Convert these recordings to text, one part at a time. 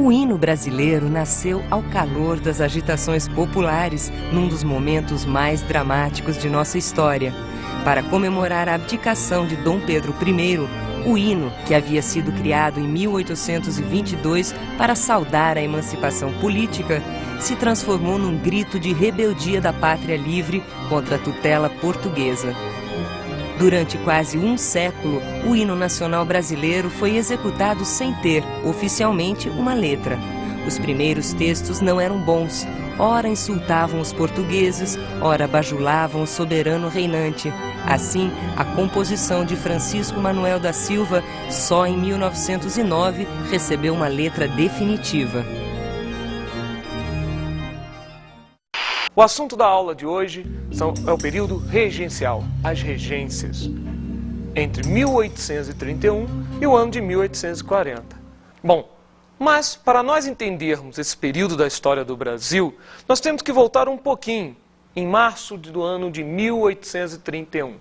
O hino brasileiro nasceu ao calor das agitações populares, num dos momentos mais dramáticos de nossa história. Para comemorar a abdicação de Dom Pedro I, o hino, que havia sido criado em 1822 para saudar a emancipação política, se transformou num grito de rebeldia da pátria livre contra a tutela portuguesa. Durante quase um século, o hino nacional brasileiro foi executado sem ter, oficialmente, uma letra. Os primeiros textos não eram bons, ora insultavam os portugueses, ora bajulavam o soberano reinante. Assim, a composição de Francisco Manuel da Silva, só em 1909, recebeu uma letra definitiva. O assunto da aula de hoje é o período regencial, as regências, entre 1831 e o ano de 1840. Bom, mas para nós entendermos esse período da história do Brasil, nós temos que voltar um pouquinho, em março do ano de 1831.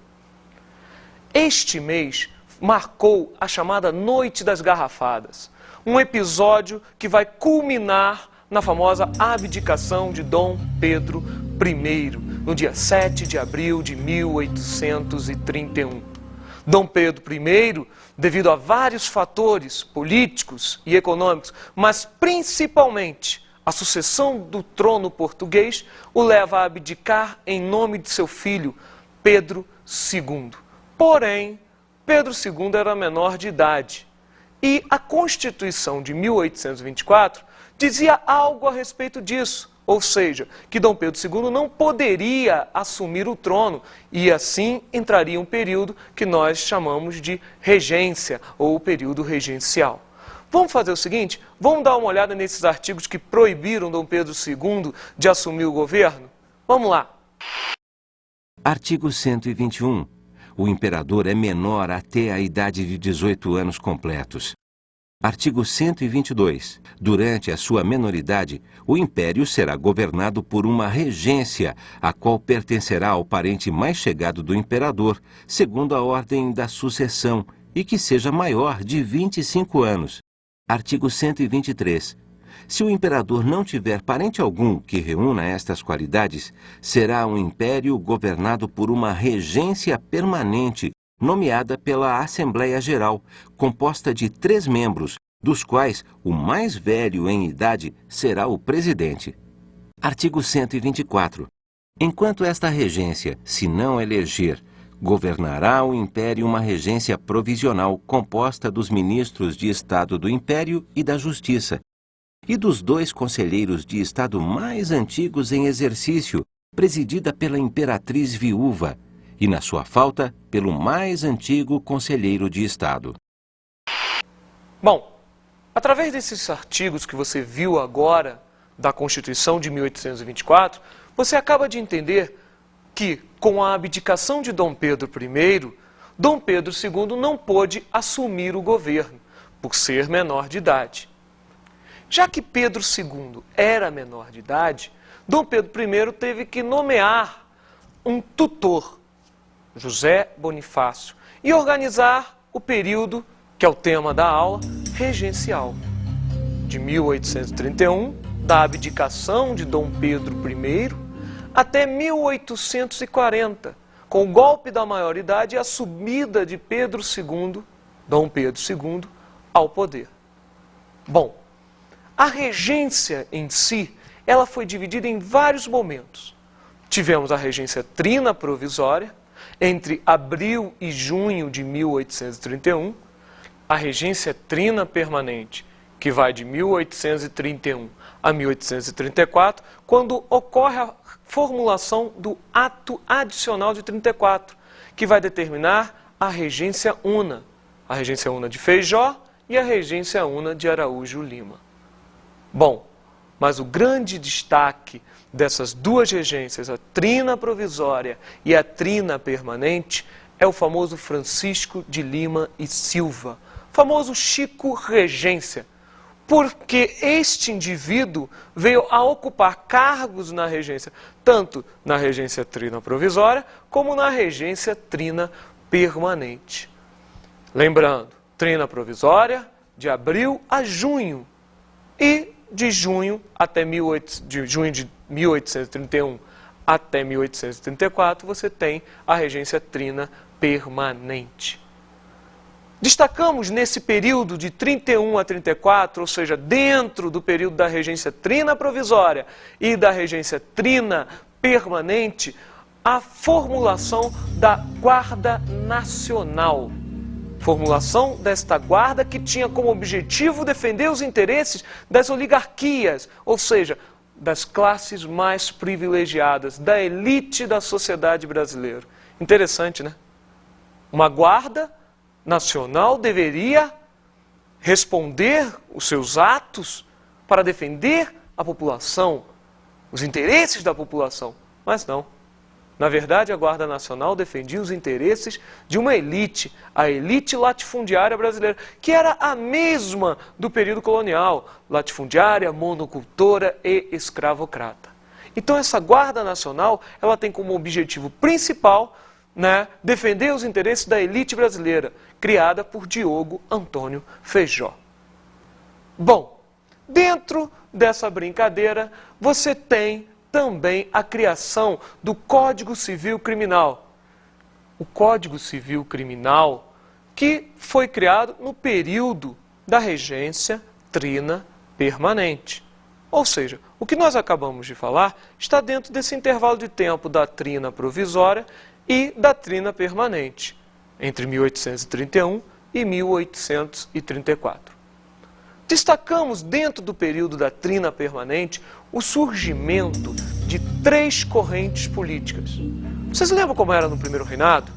Este mês marcou a chamada Noite das Garrafadas, um episódio que vai culminar na famosa abdicação de Dom Pedro I, no dia 7 de abril de 1831. Dom Pedro I, devido a vários fatores políticos e econômicos, mas principalmente a sucessão do trono português, o leva a abdicar em nome de seu filho, Pedro II. Porém, Pedro II era menor de idade e a Constituição de 1824 dizia algo a respeito disso, ou seja, que Dom Pedro II não poderia assumir o trono e assim entraria um período que nós chamamos de regência ou período regencial. Vamos fazer o seguinte, vamos dar uma olhada nesses artigos que proibiram Dom Pedro II de assumir o governo? Vamos lá. Artigo 121. O imperador é menor até a idade de 18 anos completos. Artigo 122. Durante a sua menoridade, o império será governado por uma regência, a qual pertencerá ao parente mais chegado do imperador, segundo a ordem da sucessão, e que seja maior de 25 anos. Artigo 123. Se o imperador não tiver parente algum que reúna estas qualidades, será um império governado por uma regência permanente, nomeada pela Assembleia Geral, composta de 3 membros, dos quais o mais velho em idade será o presidente. Artigo 124. Enquanto esta regência, se não eleger, governará o Império uma regência provisional composta dos ministros de Estado do Império e da Justiça, e dos 2 conselheiros de Estado mais antigos em exercício, presidida pela imperatriz viúva, e, na sua falta, pelo mais antigo conselheiro de Estado. Bom, através desses artigos que você viu agora da Constituição de 1824, você acaba de entender que, com a abdicação de Dom Pedro I, Dom Pedro II não pôde assumir o governo, por ser menor de idade. Já que Pedro II era menor de idade, Dom Pedro I teve que nomear um tutor, José Bonifácio, e organizar o período, que é o tema da aula, regencial, de 1831, da abdicação de Dom Pedro I, até 1840, com o golpe da maioridade e a subida de Pedro II, Dom Pedro II, ao poder. Bom, a regência em si, ela foi dividida em vários momentos. Tivemos a regência trina provisória, entre abril e junho de 1831, a regência trina permanente, que vai de 1831 a 1834, quando ocorre a formulação do Ato Adicional de 34, que vai determinar a regência una de Feijó e a regência una de Araújo Lima. Bom, mas o grande destaque dessas 2 regências, a trina provisória e a trina permanente, é o famoso Francisco de Lima e Silva, famoso Chico Regência, porque este indivíduo veio a ocupar cargos na regência, tanto na regência trina provisória, como na regência trina permanente. Lembrando, trina provisória, de abril a junho, E de junho de 1831 até 1834, você tem a regência trina permanente. Destacamos nesse período de 31 a 34, ou seja, dentro do período da regência trina provisória e da regência trina permanente, a formulação da Guarda Nacional. Formulação desta guarda que tinha como objetivo defender os interesses das oligarquias, ou seja, das classes mais privilegiadas, da elite da sociedade brasileira. Interessante, né? Uma guarda nacional deveria responder os seus atos para defender a população, os interesses da população, mas não. Na verdade, a Guarda Nacional defendia os interesses de uma elite, a elite latifundiária brasileira, que era a mesma do período colonial, latifundiária, monocultora e escravocrata. Então, essa Guarda Nacional, ela tem como objetivo principal, defender os interesses da elite brasileira, criada por Diogo Antônio Feijó. Bom, dentro dessa brincadeira, você tem também a criação do Código Civil Criminal. O Código Civil Criminal que foi criado no período da regência trina permanente. Ou seja, o que nós acabamos de falar está dentro desse intervalo de tempo da trina provisória e da trina permanente, entre 1831 e 1834. Destacamos dentro do período da trina permanente o surgimento de 3 correntes políticas. Vocês lembram como era no primeiro reinado?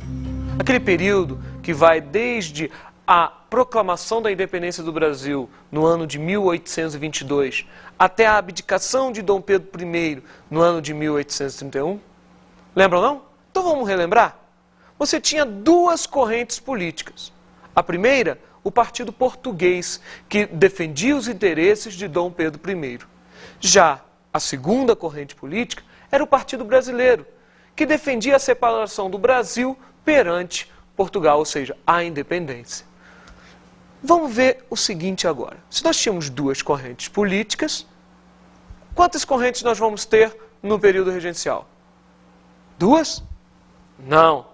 Aquele período que vai desde a proclamação da independência do Brasil no ano de 1822 até a abdicação de Dom Pedro I no ano de 1831? Lembram não? Então vamos relembrar. Você tinha 2 correntes políticas. A primeira, o Partido Português, que defendia os interesses de Dom Pedro I. Já a segunda corrente política era o Partido Brasileiro, que defendia a separação do Brasil perante Portugal, ou seja, a independência. Vamos ver o seguinte agora. Se nós tínhamos 2 correntes políticas, quantas correntes nós vamos ter no período regencial? 2? Não.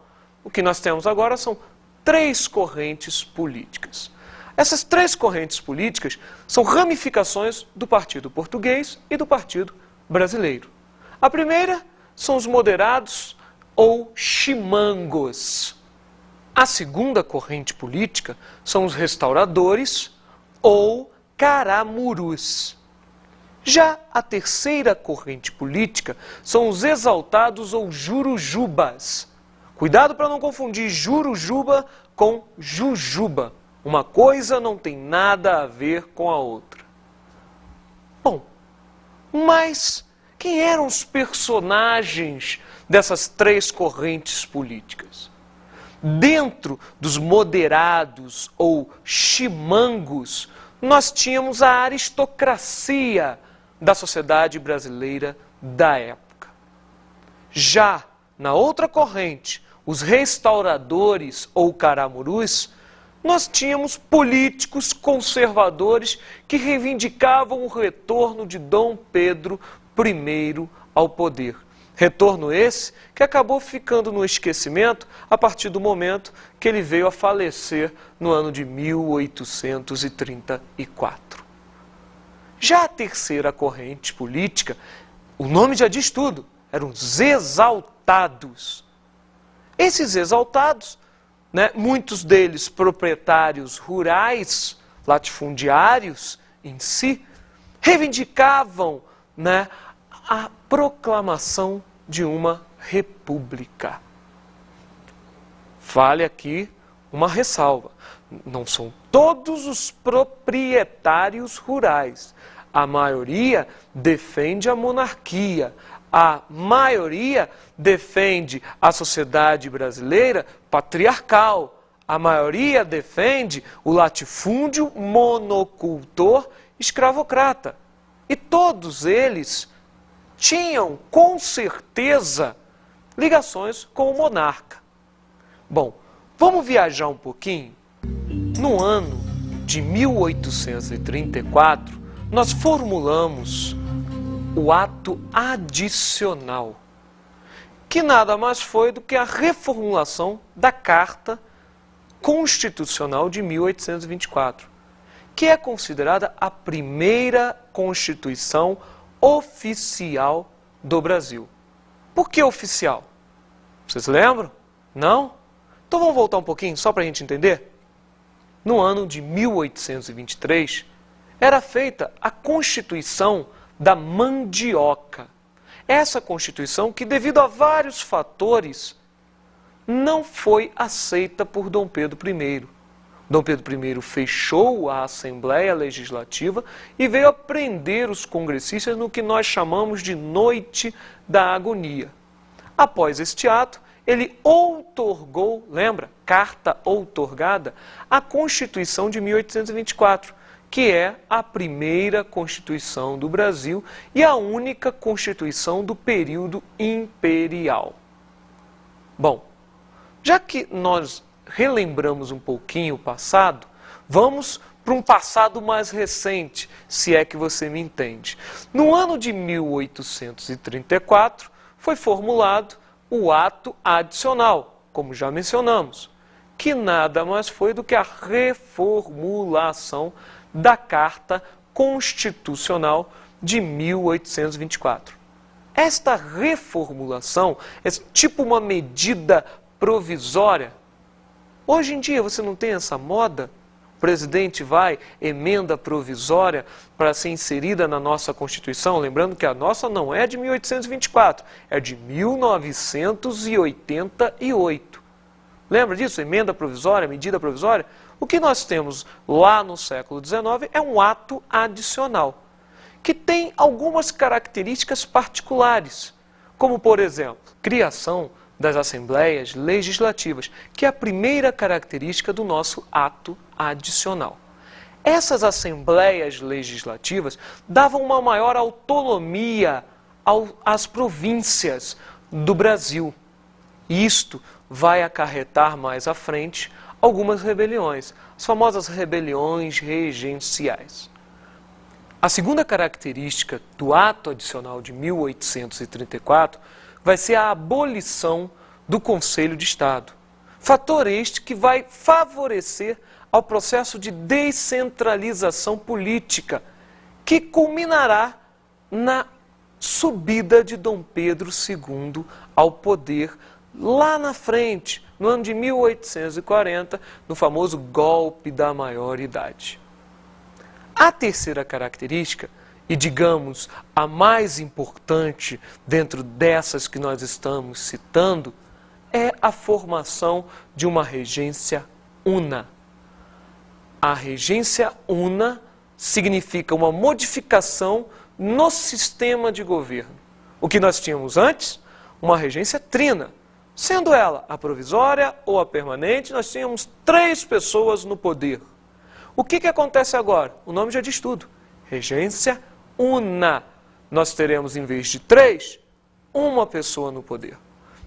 O que nós temos agora são 3 correntes políticas. Essas 3 correntes políticas são ramificações do Partido Português e do Partido Brasileiro. A primeira são os moderados ou chimangos. A segunda corrente política são os restauradores ou caramurus. Já a terceira corrente política são os exaltados ou jurujubas. Cuidado para não confundir jurujuba com jujuba. Uma coisa não tem nada a ver com a outra. Bom, mas quem eram os personagens dessas 3 correntes políticas? Dentro dos moderados ou chimangos, nós tínhamos a aristocracia da sociedade brasileira da época. Já na outra corrente, os restauradores ou caramurus, nós tínhamos políticos conservadores que reivindicavam o retorno de Dom Pedro I ao poder. Retorno esse que acabou ficando no esquecimento a partir do momento que ele veio a falecer no ano de 1834. Já a terceira corrente política, o nome já diz tudo, eram os exaltados. Esses exaltados, muitos deles proprietários rurais, latifundiários em si, reivindicavam a proclamação de uma república. Vale aqui uma ressalva. Não são todos os proprietários rurais. A maioria defende a monarquia. A maioria defende a sociedade brasileira patriarcal. A maioria defende o latifúndio monocultor escravocrata. E todos eles tinham, com certeza, ligações com o monarca. Bom, vamos viajar um pouquinho. No ano de 1834, nós formulamos o ato adicional, que nada mais foi do que a reformulação da Carta Constitucional de 1824, que é considerada a primeira Constituição oficial do Brasil. Por que oficial? Vocês lembram? Não? Então vamos voltar um pouquinho, só para a gente entender? No ano de 1823, era feita a Constituição da Mandioca. Essa Constituição que, devido a vários fatores, não foi aceita por Dom Pedro I. Dom Pedro I fechou a Assembleia Legislativa e veio a prender os congressistas no que nós chamamos de Noite da Agonia. Após este ato, ele outorgou, lembra, carta outorgada, a Constituição de 1824, que é a primeira Constituição do Brasil e a única Constituição do período imperial. Bom, já que nós relembramos um pouquinho o passado, vamos para um passado mais recente, se é que você me entende. No ano de 1834, foi formulado o ato adicional, como já mencionamos, que nada mais foi do que a reformulação da Carta Constitucional de 1824. Esta reformulação é tipo uma medida provisória. Hoje em dia você não tem essa moda? O presidente vai, emenda provisória para ser inserida na nossa Constituição, lembrando que a nossa não é de 1824, é de 1988. Lembra disso? Emenda provisória, medida provisória? O que nós temos lá no século XIX é um ato adicional, que tem algumas características particulares, como, por exemplo, criação das Assembleias Legislativas, que é a primeira característica do nosso ato adicional. Essas Assembleias Legislativas davam uma maior autonomia às províncias do Brasil. Isto vai acarretar mais à frente algumas rebeliões, as famosas rebeliões regenciais. A segunda característica do ato adicional de 1834 vai ser a abolição do Conselho de Estado. Fator este que vai favorecer ao processo de descentralização política, que culminará na subida de Dom Pedro II ao poder lá na frente, no ano de 1840, no famoso golpe da maioridade. A terceira característica, e digamos a mais importante dentro dessas que nós estamos citando, é a formação de uma regência una. A regência una significa uma modificação no sistema de governo. O que nós tínhamos antes? Uma regência trina. Sendo ela a provisória ou a permanente, nós tínhamos 3 pessoas no poder. O que acontece agora? O nome já diz tudo. Regência una. Nós teremos, em vez de 3, uma pessoa no poder.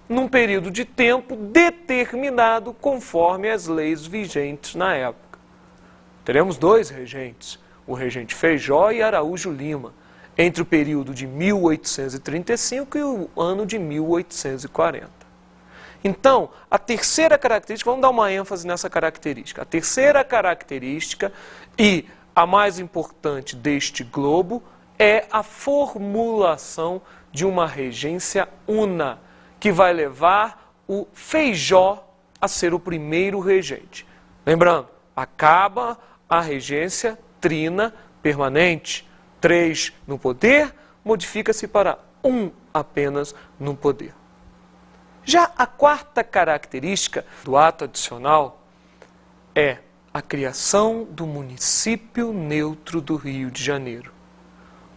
Num período de tempo determinado conforme as leis vigentes na época. Teremos 2 regentes, o regente Feijó e Araújo Lima, entre o período de 1835 e o ano de 1840. Então, a terceira característica, vamos dar uma ênfase nessa característica. A terceira característica e a mais importante deste globo é a formulação de uma regência una, que vai levar o Feijó a ser o primeiro regente. Lembrando, acaba a regência trina permanente. 3 no poder, modifica-se para 1 apenas no poder. Já a quarta característica do ato adicional é a criação do município neutro do Rio de Janeiro.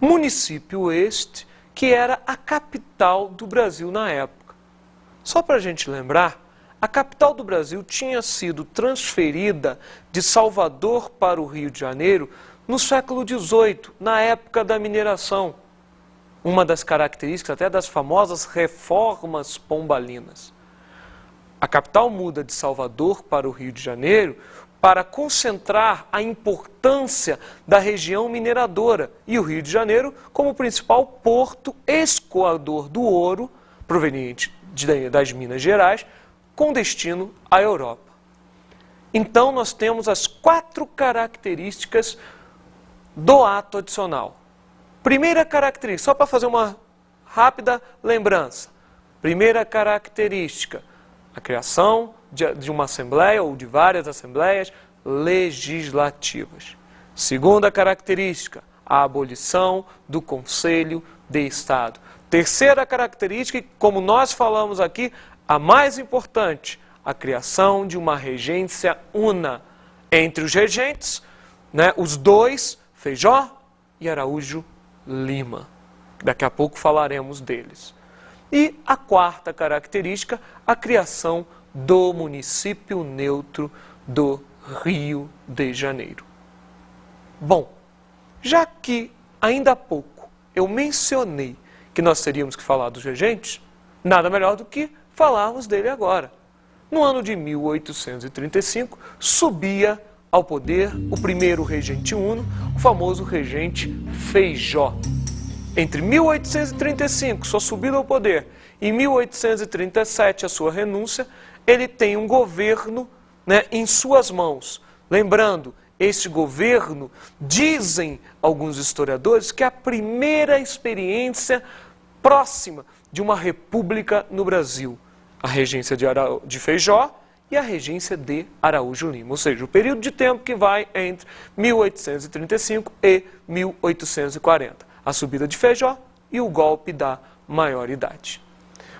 Município este que era a capital do Brasil na época. Só para a gente lembrar, a capital do Brasil tinha sido transferida de Salvador para o Rio de Janeiro no século XVIII, na época da mineração. Uma das características até das famosas reformas pombalinas. A capital muda de Salvador para o Rio de Janeiro para concentrar a importância da região mineradora e o Rio de Janeiro como principal porto escoador do ouro proveniente das Minas Gerais com destino à Europa. Então nós temos as 4 características do ato adicional. Primeira característica, só para fazer uma rápida lembrança. Primeira característica, a criação de uma assembleia ou de várias assembleias legislativas. Segunda característica, a abolição do Conselho de Estado. Terceira característica, como nós falamos aqui, a mais importante, a criação de uma regência una entre os regentes, os dois, Feijó e Araújo Lima. Daqui a pouco falaremos deles. E a quarta característica, a criação do município neutro do Rio de Janeiro. Bom, já que ainda há pouco eu mencionei que nós teríamos que falar dos regentes, nada melhor do que falarmos dele agora. No ano de 1835, subia ao poder o primeiro regente uno, o famoso regente Feijó. Entre 1835, sua subida ao poder, e 1837, a sua renúncia, ele tem um governo em suas mãos. Lembrando, este governo, dizem alguns historiadores, que é a primeira experiência próxima de uma república no Brasil. A regência de Feijó e a regência de Araújo Lima. Ou seja, o período de tempo que vai entre 1835 e 1840. A subida de Feijó e o golpe da maioridade.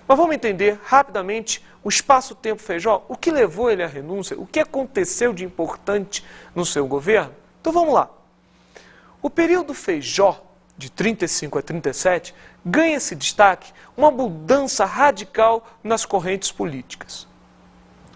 Mas vamos entender rapidamente o espaço-tempo Feijó, o que levou ele à renúncia, o que aconteceu de importante no seu governo. Então vamos lá. O período Feijó, de 35 a 37, ganha esse destaque uma mudança radical nas correntes políticas.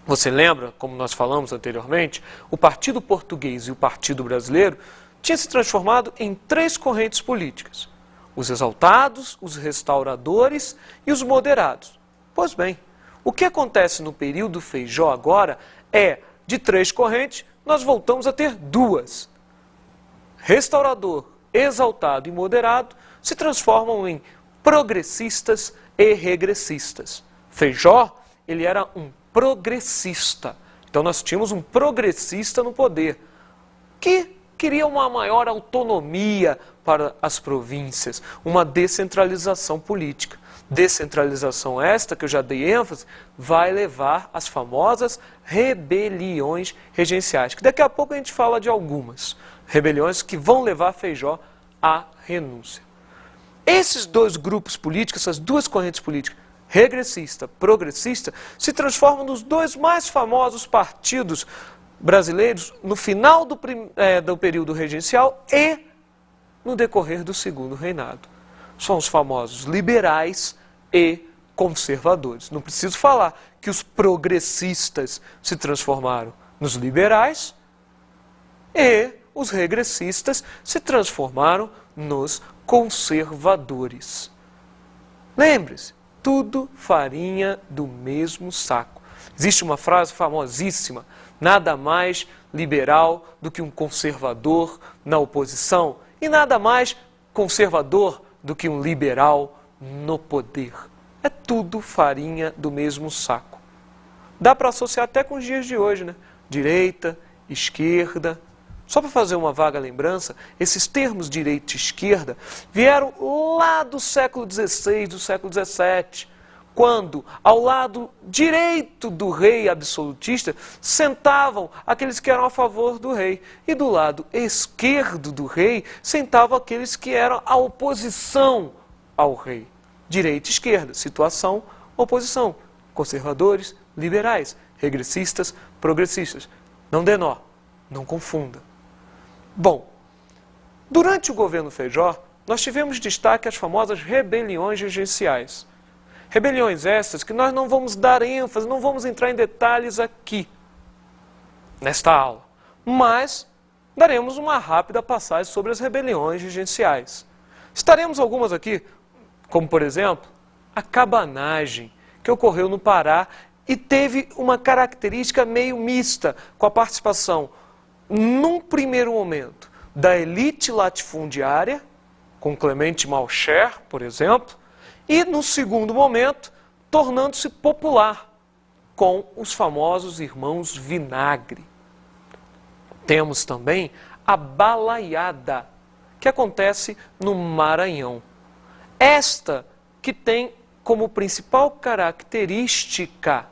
Você lembra, como nós falamos anteriormente, o Partido Português e o Partido Brasileiro tinham se transformado em 3 correntes políticas: os exaltados, os restauradores e os moderados. Pois bem, o que acontece no período Feijó agora é, de 3 correntes, nós voltamos a ter 2. Restaurador, exaltado e moderado se transformam em progressistas e regressistas. Feijó, ele era um progressista. Então nós tínhamos um progressista no poder, que queria uma maior autonomia para as províncias, uma descentralização política. Descentralização esta, que eu já dei ênfase, vai levar às famosas rebeliões regenciais, que daqui a pouco a gente fala de algumas rebeliões que vão levar Feijó à renúncia. Esses 2 grupos políticos, essas 2 correntes políticas, regressista, progressista, se transformam nos 2 mais famosos partidos brasileiros no final do período regencial e no decorrer do segundo reinado. São os famosos liberais e conservadores. Não preciso falar que os progressistas se transformaram nos liberais e os regressistas se transformaram nos conservadores. Lembre-se, tudo farinha do mesmo saco. Existe uma frase famosíssima: nada mais liberal do que um conservador na oposição e nada mais conservador do que um liberal no poder. É tudo farinha do mesmo saco. Dá para associar até com os dias de hoje, né? Direita, esquerda. Só para fazer uma vaga lembrança, esses termos direita e esquerda vieram lá do século XVI, do século XVII, quando ao lado direito do rei absolutista sentavam aqueles que eram a favor do rei, e do lado esquerdo do rei sentavam aqueles que eram a oposição ao rei. Direita e esquerda, situação, oposição, conservadores, liberais, regressistas, progressistas. Não dê nó, não confunda. Bom, durante o governo Feijó, nós tivemos destaque às famosas rebeliões regenciais. Rebeliões essas que nós não vamos dar ênfase, não vamos entrar em detalhes aqui, nesta aula. Mas daremos uma rápida passagem sobre as rebeliões regenciais. Citaremos algumas aqui, como por exemplo, a cabanagem, que ocorreu no Pará e teve uma característica meio mista, com a participação num primeiro momento, da elite latifundiária, com Clemente Malcher, por exemplo, e no segundo momento, tornando-se popular, com os famosos irmãos Vinagre. Temos também a balaiada, que acontece no Maranhão. Esta que tem como principal característica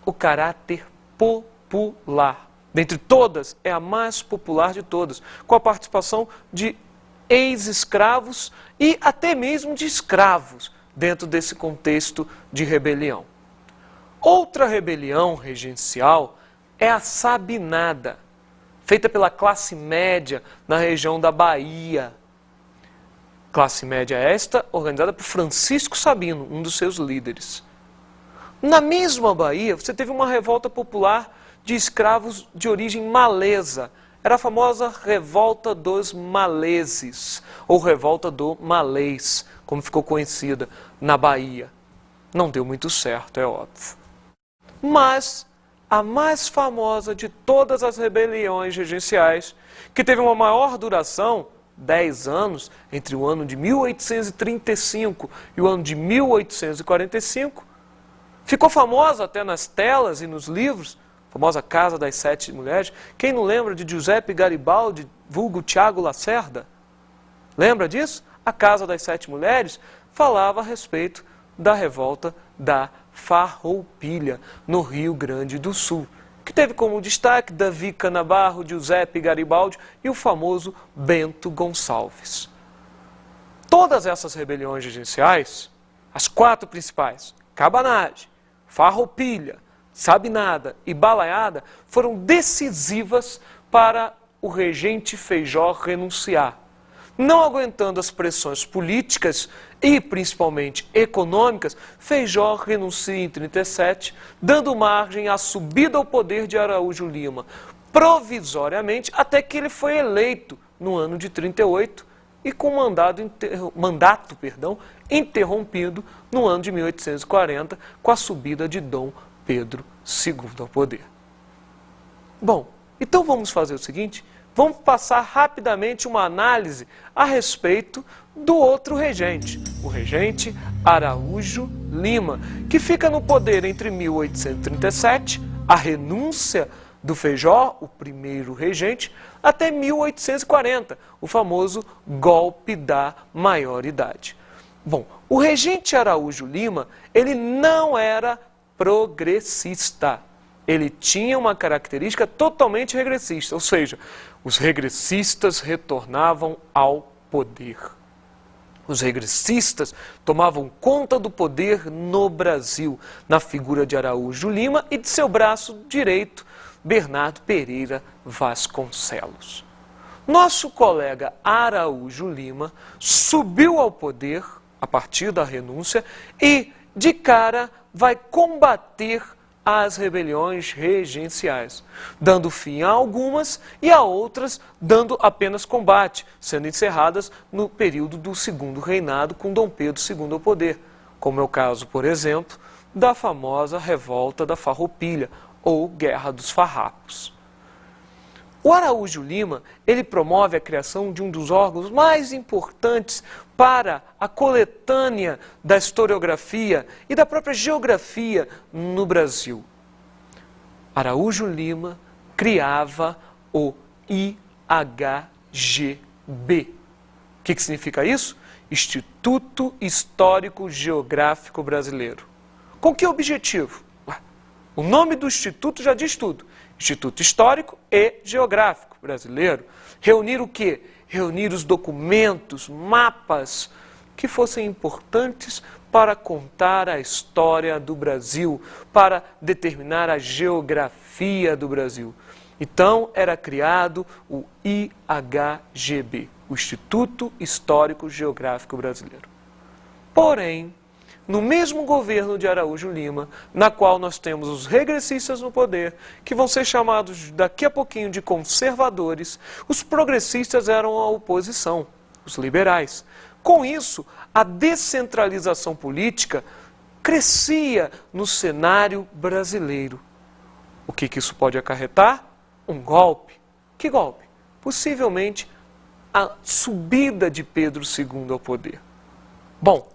o caráter popular. Dentre todas, é a mais popular de todas, com a participação de ex-escravos e até mesmo de escravos dentro desse contexto de rebelião. Outra rebelião regencial é a Sabinada, feita pela classe média na região da Bahia. Classe média esta organizada por Francisco Sabino, um dos seus líderes. Na mesma Bahia, você teve uma revolta popular de escravos de origem malesa. Era a famosa Revolta dos Maleses, ou Revolta do Malês, como ficou conhecida na Bahia. Não deu muito certo, é óbvio. Mas a mais famosa de todas as rebeliões regenciais, que teve uma maior duração, 10 anos, entre o ano de 1835 e o ano de 1845, ficou famosa até nas telas e nos livros, a famosa Casa das Sete Mulheres. Quem não lembra de Giuseppe Garibaldi, vulgo Tiago Lacerda? Lembra disso? A Casa das Sete Mulheres falava a respeito da revolta da Farroupilha, no Rio Grande do Sul, que teve como destaque Davi Canabarro, Giuseppe Garibaldi e o famoso Bento Gonçalves. Todas essas rebeliões regenciais, as 4 principais, Cabanagem, Farroupilha, Sabinada e Balaiada, foram decisivas para o regente Feijó renunciar. Não aguentando as pressões políticas e principalmente econômicas, Feijó renuncia em 37, dando margem à subida ao poder de Araújo Lima, provisoriamente, até que ele foi eleito no ano de 38 e com mandato interrompido no ano de 1840, com a subida de Dom Pedro II ao poder. Bom, então vamos fazer o seguinte, vamos passar rapidamente uma análise a respeito do outro regente, o regente Araújo Lima, que fica no poder entre 1837, a renúncia do Feijó, o primeiro regente, até 1840, o famoso golpe da maioridade. Bom, o regente Araújo Lima, ele não era progressista. Ele tinha uma característica totalmente regressista, ou seja, os regressistas retornavam ao poder. Os regressistas tomavam conta do poder no Brasil, na figura de Araújo Lima e de seu braço direito, Bernardo Pereira Vasconcelos. Nosso colega Araújo Lima subiu ao poder a partir da renúncia e, de cara, vai combater as rebeliões regenciais, dando fim a algumas e a outras dando apenas combate, sendo encerradas no período do segundo reinado com Dom Pedro II ao poder, como é o caso, por exemplo, da famosa Revolta da Farroupilha, ou Guerra dos Farrapos. O Araújo Lima, ele promove a criação de um dos órgãos mais importantes para a coletânea da historiografia e da própria geografia no Brasil. Araújo Lima criava o IHGB. O que significa isso? Instituto Histórico Geográfico Brasileiro. Com que objetivo? O nome do instituto já diz tudo. Instituto Histórico e Geográfico Brasileiro. Reunir o quê? Reunir os documentos, mapas que fossem importantes para contar a história do Brasil, para determinar a geografia do Brasil. Então, era criado o IHGB, o Instituto Histórico Geográfico Brasileiro. Porém, no mesmo governo de Araújo Lima, na qual nós temos os regressistas no poder, que vão ser chamados daqui a pouquinho de conservadores, os progressistas eram a oposição, os liberais. Com isso, a descentralização política crescia no cenário brasileiro. O que isso pode acarretar? Um golpe? Que golpe? Possivelmente a subida de Pedro II ao poder. Bom,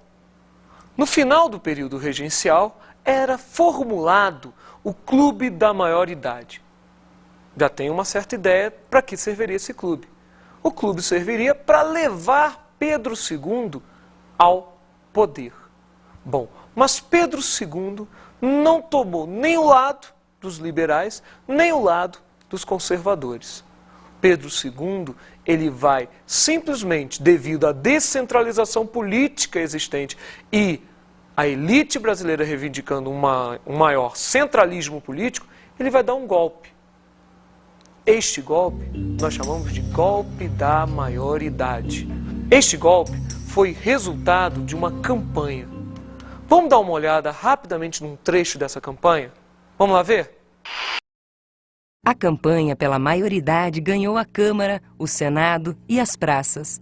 no final do período regencial, era formulado o Clube da Maioridade. Já tem uma certa ideia para que serviria esse clube. O clube serviria para levar Pedro II ao poder. Bom, mas Pedro II não tomou nem o lado dos liberais, nem o lado dos conservadores. Pedro II, ele vai simplesmente, devido à descentralização política existente e a elite brasileira reivindicando um maior centralismo político, ele vai dar um golpe. Este golpe nós chamamos de golpe da maioridade. Este golpe foi resultado de uma campanha. Vamos dar uma olhada rapidamente num trecho dessa campanha? Vamos lá ver? A campanha pela maioridade ganhou a Câmara, o Senado e as praças.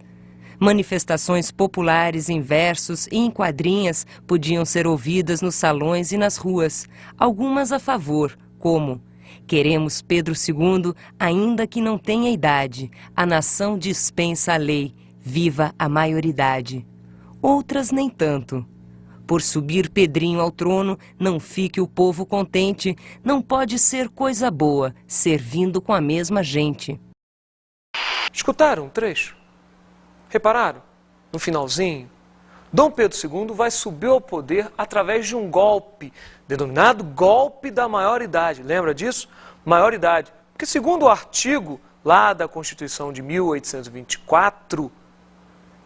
Manifestações populares em versos e em quadrinhas podiam ser ouvidas nos salões e nas ruas, algumas a favor, como: queremos Pedro II, ainda que não tenha idade, a nação dispensa a lei, viva a maioridade. Outras nem tanto. Por subir Pedrinho ao trono, não fique o povo contente, não pode ser coisa boa, servindo com a mesma gente. Escutaram o trecho? Repararam? No finalzinho, Dom Pedro II vai subir ao poder através de um golpe, denominado golpe da maioridade. Lembra disso? Maioridade. Porque segundo o artigo lá da Constituição de 1824,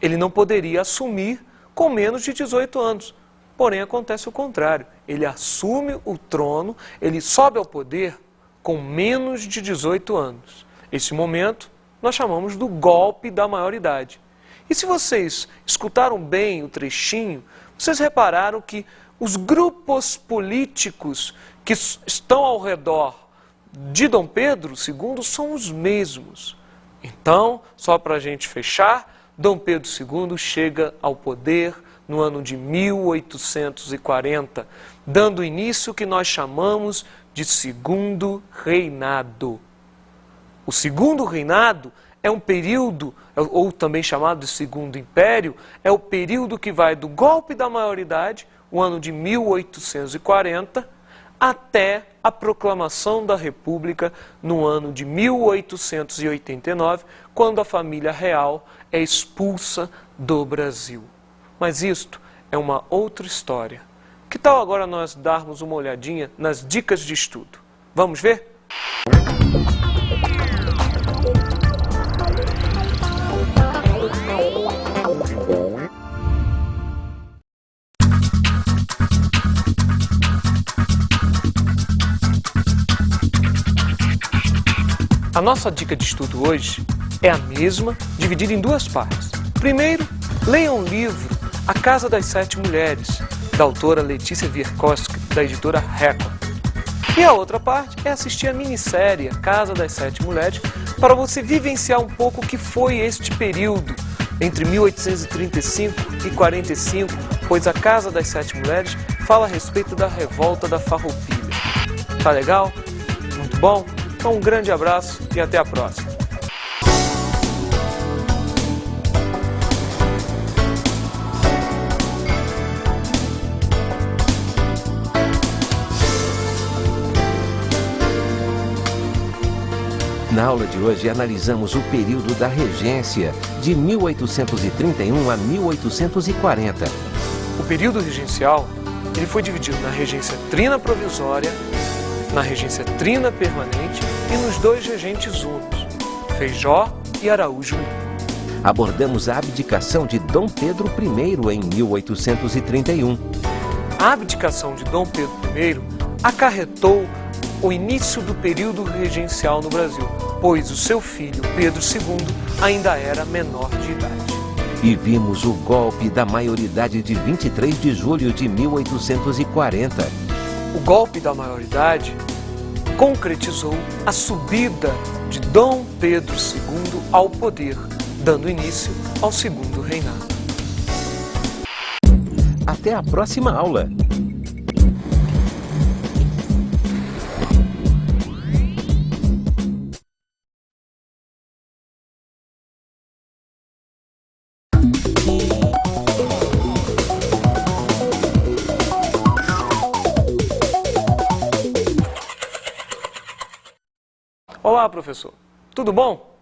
ele não poderia assumir com menos de 18 anos. Porém, acontece o contrário. Ele assume o trono, ele sobe ao poder com menos de 18 anos. Esse momento nós chamamos do golpe da maioridade. E se vocês escutaram bem o trechinho, vocês repararam que os grupos políticos que estão ao redor de Dom Pedro II são os mesmos. Então, só para a gente fechar, Dom Pedro II chega ao poder no ano de 1840, dando início ao que nós chamamos de Segundo Reinado. O Segundo Reinado é um período, ou também chamado de Segundo Império, é o período que vai do golpe da maioridade, o ano de 1840, até a proclamação da República no ano de 1889, quando a família real é expulsa do Brasil. Mas isto é uma outra história. Que tal agora nós darmos uma olhadinha nas dicas de estudo? Vamos ver? A nossa dica de estudo hoje é a mesma, dividida em duas partes. Primeiro, leiam o livro A Casa das Sete Mulheres, da autora Letícia Wiercowski, da editora Record. E a outra parte é assistir a minissérie A Casa das Sete Mulheres, para você vivenciar um pouco o que foi este período entre 1835 e 45, pois A Casa das Sete Mulheres fala a respeito da revolta da Farroupilha. Tá legal? Muito bom? Então um grande abraço e até a próxima. Na aula de hoje, analisamos o período da regência, de 1831 a 1840. O período regencial ele foi dividido na regência trina provisória, na regência trina permanente e nos dois regentes únicos, Feijó e Araújo I. Abordamos a abdicação de Dom Pedro I em 1831. A abdicação de Dom Pedro I acarretou o início do período regencial no Brasil, pois o seu filho, Pedro II, ainda era menor de idade. E vimos o golpe da maioridade de 23 de julho de 1840. O golpe da maioridade concretizou a subida de Dom Pedro II ao poder, dando início ao Segundo Reinado. Até a próxima aula! Olá, professor. Tudo bom?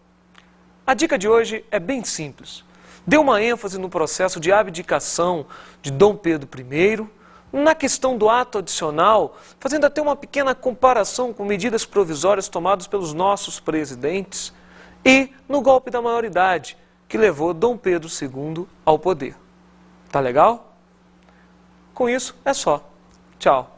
A dica de hoje é bem simples. Dê uma ênfase no processo de abdicação de Dom Pedro I, na questão do ato adicional, fazendo até uma pequena comparação com medidas provisórias tomadas pelos nossos presidentes, e no golpe da maioridade, que levou Dom Pedro II ao poder. Tá legal? Com isso, é só. Tchau.